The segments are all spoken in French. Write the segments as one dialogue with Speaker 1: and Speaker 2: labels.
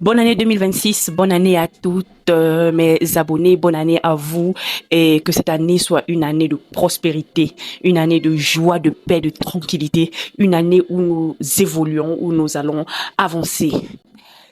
Speaker 1: Bonne année 2026, bonne année à toutes mes abonnés, bonne année à vous et que cette année soit une année de prospérité, une année de joie, de paix, de tranquillité, une année où nous évoluons, où nous allons avancer.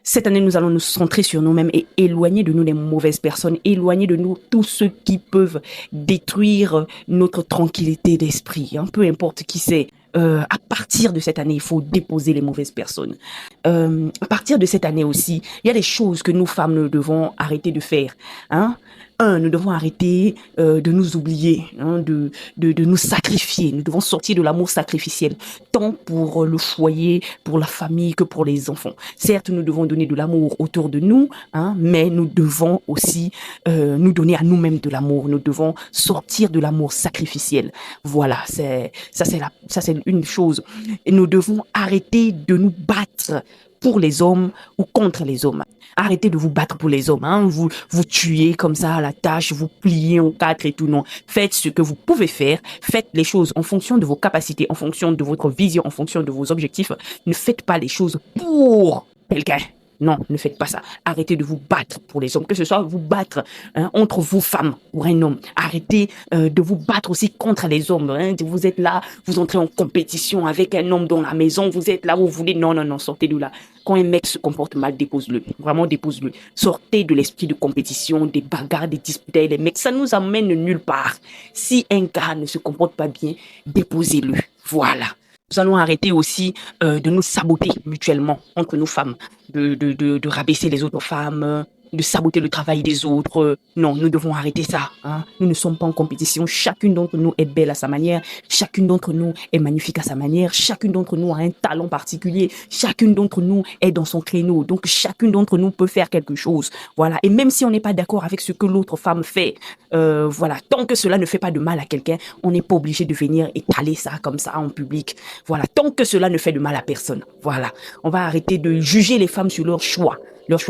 Speaker 1: Cette année, nous allons nous centrer sur nous-mêmes et éloigner de nous les mauvaises personnes, éloigner de nous tous ceux qui peuvent détruire notre tranquillité d'esprit, hein, peu importe qui c'est. À partir de cette année, il faut déposer les mauvaises personnes. À partir de cette année aussi, il y a des choses que nous femmes nous devons arrêter de faire. Hein. Nous devons arrêter de nous oublier, hein, de nous sacrifier. Nous devons sortir de l'amour sacrificiel, tant pour le foyer, pour la famille que pour les enfants. Certes, nous devons donner de l'amour autour de nous, hein, mais nous devons aussi nous donner à nous-mêmes de l'amour. Nous devons sortir de l'amour sacrificiel. Voilà, ça c'est une chose. Et nous devons arrêter de nous battre pour les hommes ou contre les hommes. Arrêtez de vous battre pour les hommes, hein. Vous tuez comme ça à la tâche, vous pliez en quatre et tout, non. Faites ce que vous pouvez faire, faites les choses en fonction de vos capacités, en fonction de votre vision, en fonction de vos objectifs. Ne faites pas les choses pour quelqu'un. Non, ne faites pas ça. Arrêtez de vous battre pour les hommes, que ce soit vous battre entre vous femmes ou un homme. Arrêtez de vous battre aussi contre les hommes. Hein. Vous êtes là, vous entrez en compétition avec un homme dans la maison, vous êtes là où vous voulez. Non, non, non, sortez de là. Quand un mec se comporte mal, dépose-le. Vraiment, dépose-le. Sortez de l'esprit de compétition, des bagarres, des disputes avec les mecs. Ça nous amène nulle part. Si un gars ne se comporte pas bien, déposez-le. Voilà. Nous allons arrêter aussi de nous saboter mutuellement entre nous femmes, de rabaisser les autres femmes, de saboter le travail des autres. Non, nous devons arrêter ça. Hein. Nous ne sommes pas en compétition. Chacune d'entre nous est belle à sa manière. Chacune d'entre nous est magnifique à sa manière. Chacune d'entre nous a un talent particulier. Chacune d'entre nous est dans son créneau. Donc, chacune d'entre nous peut faire quelque chose. Voilà. Et même si on n'est pas d'accord avec ce que l'autre femme fait, voilà. Tant que cela ne fait pas de mal à quelqu'un, on n'est pas obligé de venir étaler ça comme ça en public. Voilà. Tant que cela ne fait de mal à personne. Voilà. On va arrêter de juger les femmes sur leur choix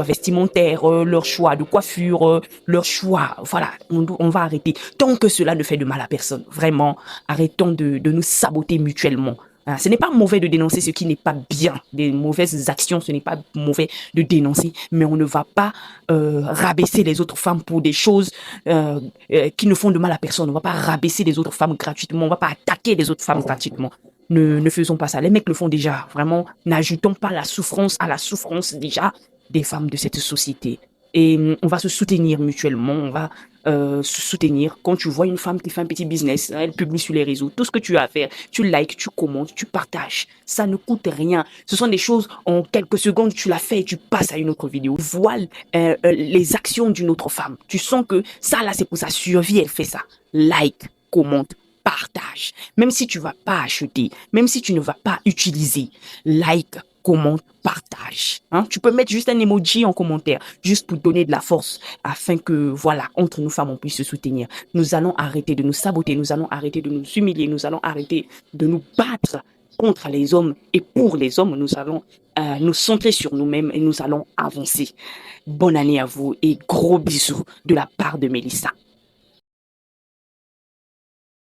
Speaker 1: vestimentaire, leur choix de coiffure, leur choix. Voilà, on va arrêter. Tant que cela ne fait de mal à personne, vraiment, arrêtons de nous saboter mutuellement. Hein, ce n'est pas mauvais de dénoncer ce qui n'est pas bien, des mauvaises actions, ce n'est pas mauvais de dénoncer, mais on ne va pas rabaisser les autres femmes pour des choses qui ne font de mal à personne. On ne va pas rabaisser les autres femmes gratuitement, on ne va pas attaquer les autres femmes gratuitement. Ne faisons pas ça. Les mecs le font déjà. Vraiment, n'ajoutons pas la souffrance à la souffrance déjà des femmes de cette société. Et on va se soutenir mutuellement, on va se soutenir. Quand tu vois une femme qui fait un petit business, elle publie sur les réseaux, tout ce que tu as à faire, tu likes, tu commentes, tu partages. Ça ne coûte rien. Ce sont des choses, en quelques secondes, tu l'as fait et tu passes à une autre vidéo. Voile les actions d'une autre femme. Tu sens que ça, là, c'est pour sa survie, elle fait ça. Like, commente, partage. Même si tu vas pas acheter, même si tu ne vas pas utiliser, like, commente, partage. Hein? Tu peux mettre juste un emoji en commentaire, juste pour donner de la force, afin que, voilà, entre nous femmes, on puisse se soutenir. Nous allons arrêter de nous saboter, nous allons arrêter de nous humilier, nous allons arrêter de nous battre contre les hommes et pour les hommes, nous allons nous centrer sur nous-mêmes et nous allons avancer. Bonne année à vous et gros bisous de la part de Mélissa.